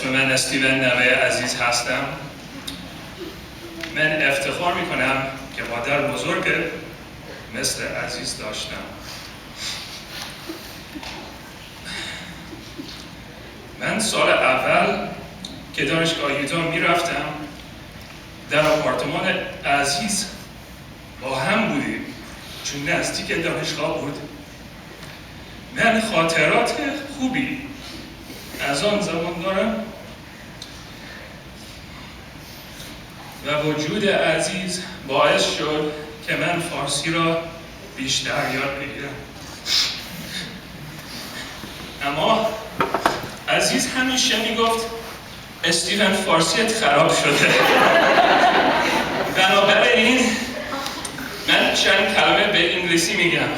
اسم من استیون نوه عزیز هستم. من افتخار میکنم که مادر بزرگ مثل عزیز داشتم. من سال اول که دانشگاه یوتا میرفتم در آپارتمان عزیز با هم بودیم چون نزدیک دانشگاه بود. من خاطرات خوبی از آن زمان دارم و وجود عزیز باعث شد که من فارسی را بیشتر یاد بگیرم. اما عزیز همیشه میگفت استیون فارسیت خراب شده. بنابراین من چند کلمه به انگلیسی میگم.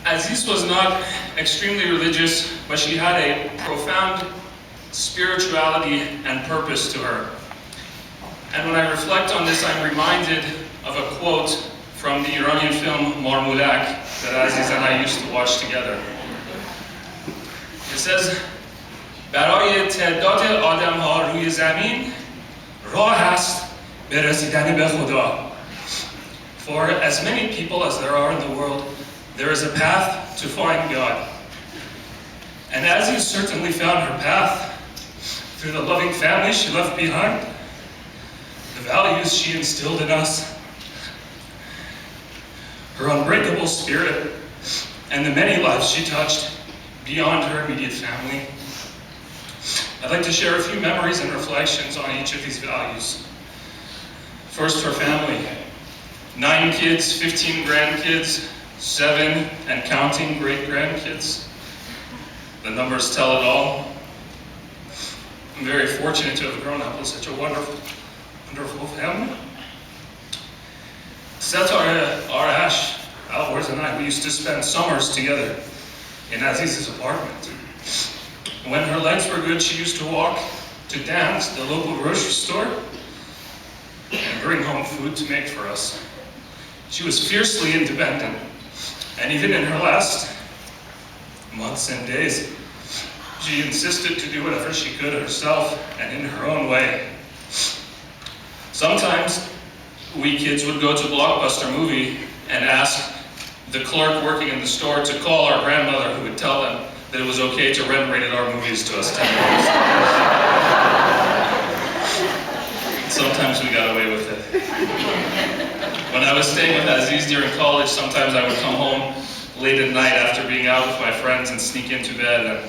Aziz was not extremely religious, but she had a profound spirituality and purpose to her. And when I reflect on this, I'm reminded of a quote from the Iranian film Marmulak that Aziz and I used to watch together. It says, برای تعداد آدم‌ها روی زمین راه است به رسیدن به خدا. For as many people as there are in the world, there is a path to find God. And Aziz certainly found her path through the loving family she left behind, the values she instilled in us, her unbreakable spirit, and the many lives she touched beyond her immediate family. I'd like to share a few memories and reflections on each of these values. First, her family. 9 kids, 15 grandkids, 7 and counting great-grandkids. The numbers tell it all. I'm very fortunate to have grown up with such a wonderful family. Setara, Arash, Alwars, and I, we used to spend summers together in Aziz's apartment. When her legs were good, she used to walk to Dan's, the local grocery store, and bring home food to make for us. She was fiercely independent, and even in her last months and days, she insisted to do whatever she could herself and in her own way. Sometimes we kids would go to Blockbuster Movie and ask the clerk working in the store to call our grandmother, who would tell them that it was okay to rent rated R movies to us 10 years. Sometimes we got away with it. When I was staying with Aziz during college, sometimes I would come home late at night after being out with my friends and sneak into bed. And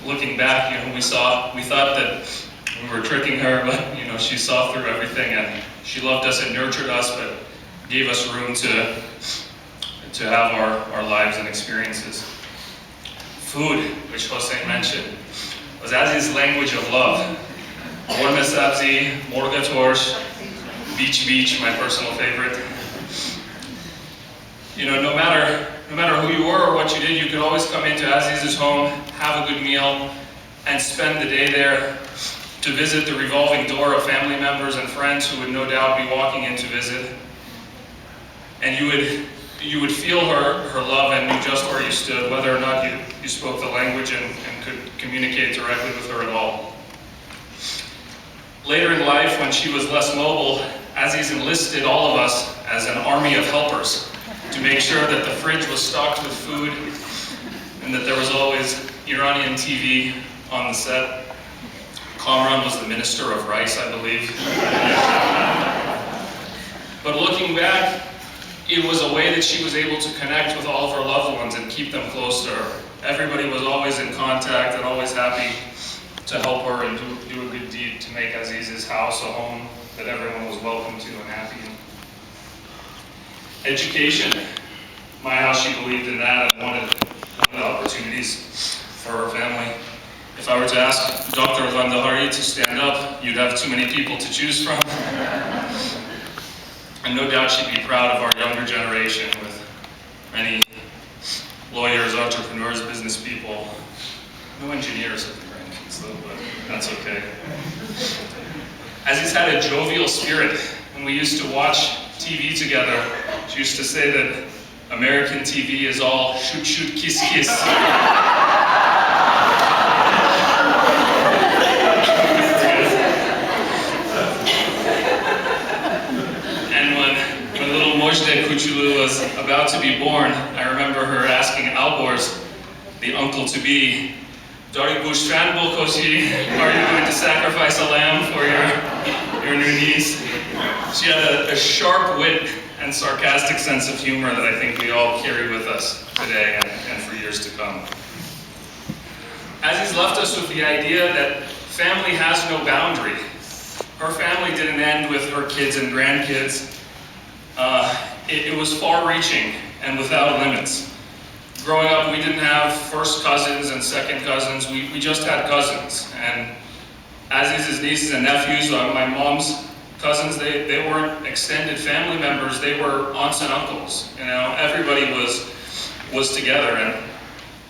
looking back, we thought that we were tricking her, but she saw through everything, and she loved us and nurtured us, but gave us room to have our lives and experiences. Food, which Hossein mentioned, was Aziz's language of love. Morma sabzi, morga torsh, beach, my personal favorite. No matter who you were or what you did, you could always come into Aziz's home, have a good meal, and spend the day there to visit the revolving door of family members and friends who would no doubt be walking in to visit. And you would feel her love and knew just where you stood, whether or not you spoke the language and could communicate directly with her at all. Later in life, when she was less mobile, Aziz enlisted all of us as an army of helpers to make sure that the fridge was stocked with food and that there was always Iranian TV on the set. Kamran was the minister of rice, I believe. But looking back, it was a way that she was able to connect with all of her loved ones and keep them close to her. Everybody was always in contact and always happy to help her and do a good deed to make Aziz's house a home that everyone was welcome to and happy in. Education. My house, she believed in that and wanted the opportunities for her family. If I were to ask Dr. Ghandehari to stand up, you'd have too many people to choose from. And no doubt she'd be proud of our younger generation with many lawyers, entrepreneurs, business people. No engineers of the grandkids though, but that's okay. Aziz had a jovial spirit. When we used to watch TV together, she used to say that American TV is all shoot, shoot, kiss, kiss. about to be born, I remember her asking Alborz, the uncle-to-be, Dari Bushran Bokoshi, are you going to sacrifice a lamb for your new niece? She had a sharp wit and sarcastic sense of humor that I think we all carry with us today and for years to come. Aziz left us with the idea that family has no boundary. Her family didn't end with her kids and grandkids. It was far-reaching and without limits. Growing up, we didn't have first cousins and second cousins. We just had cousins. And Aziz's nieces and nephews, my mom's cousins, they weren't extended family members. They were aunts and uncles. You know, everybody was together.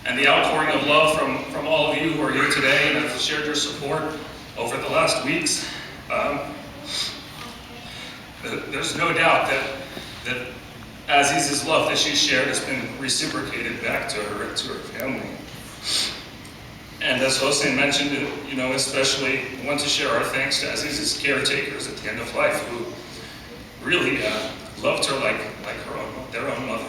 And the outpouring of love from all of you who are here today and have shared your support over the last weeks, there's no doubt that Aziz's love that she shared has been reciprocated back to her and to her family. And as Hossein mentioned, you know, especially want to share our thanks to Aziz's caretakers at the end of life, who really loved her like their own mother.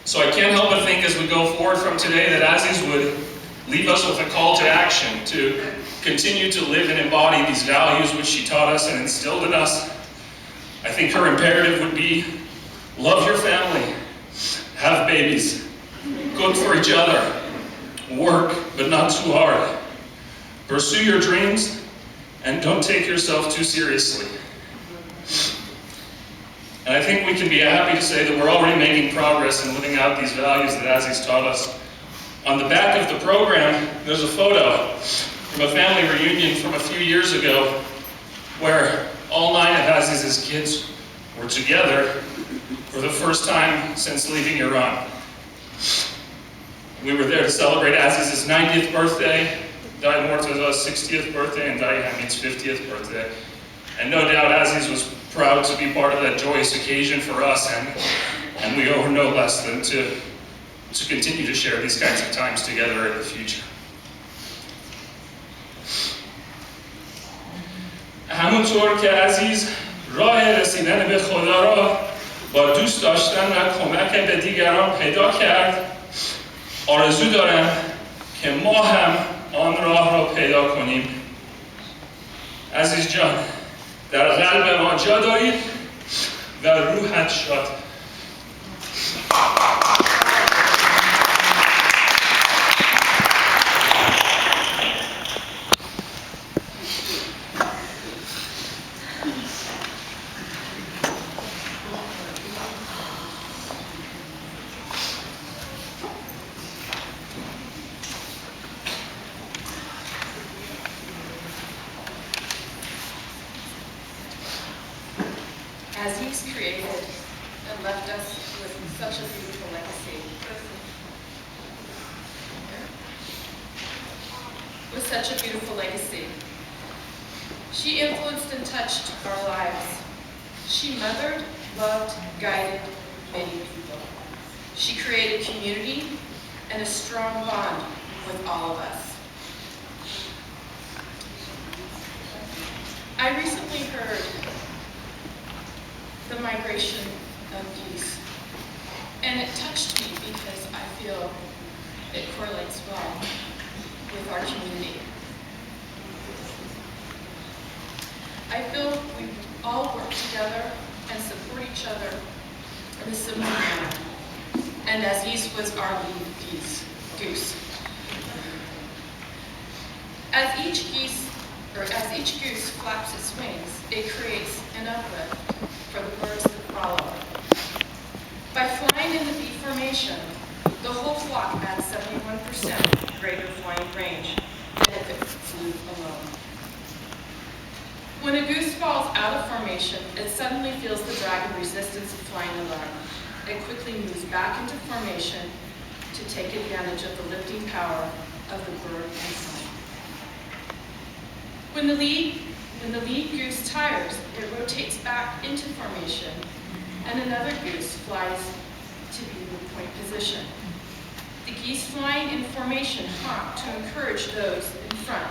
So I can't help but think as we go forward from today that Aziz would leave us with a call to action to continue to live and embody these values which she taught us and instilled in us. I think her imperative would be, love your family, have babies, cook for each other, work, but not too hard. Pursue your dreams, and don't take yourself too seriously. And I think we can be happy to say that we're already making progress in living out these values that Aziz taught us. On the back of the program, there's a photo from a family reunion from a few years ago where all 9 of Aziz's kids were together for the first time since leaving Iran. We were there to celebrate Aziz's 90th birthday, Dai Mortaza's 60th birthday, and Dai Hamid's 50th birthday. And no doubt Aziz was proud to be part of that joyous occasion for us, and we owe her no less than to continue to share these kinds of times together in the future. همونطور که عزیز راه رسیدن به خدا را با دوست داشتن و کمک به دیگران پیدا کرد، آرزو دارم که ما هم آن راه را پیدا کنیم. عزیز جان، در قلب ما جا دارید و روحت شاد. Aziz created and left us with such a beautiful legacy. With such a beautiful legacy. She influenced and touched our lives. She mothered, loved, guided many people. She created community and a strong bond with all of us. I recently heard the migration of geese, and it touched me because I feel it correlates well with our community. I feel we all work together and support each other in a similar manner, and Aziz was our lead goose. As each goose flaps its wings, it creates an uplift for the birds that follow. By flying in the V formation, the whole flock adds 71% greater flying range than if it flew alone. When a goose falls out of formation, it suddenly feels the drag and resistance of flying alone. It quickly moves back into formation to take advantage of the lifting power of the bird and sun. When the lead goose tires, it rotates back into formation, and another goose flies to be in the point position. The geese flying in formation honk to encourage those in front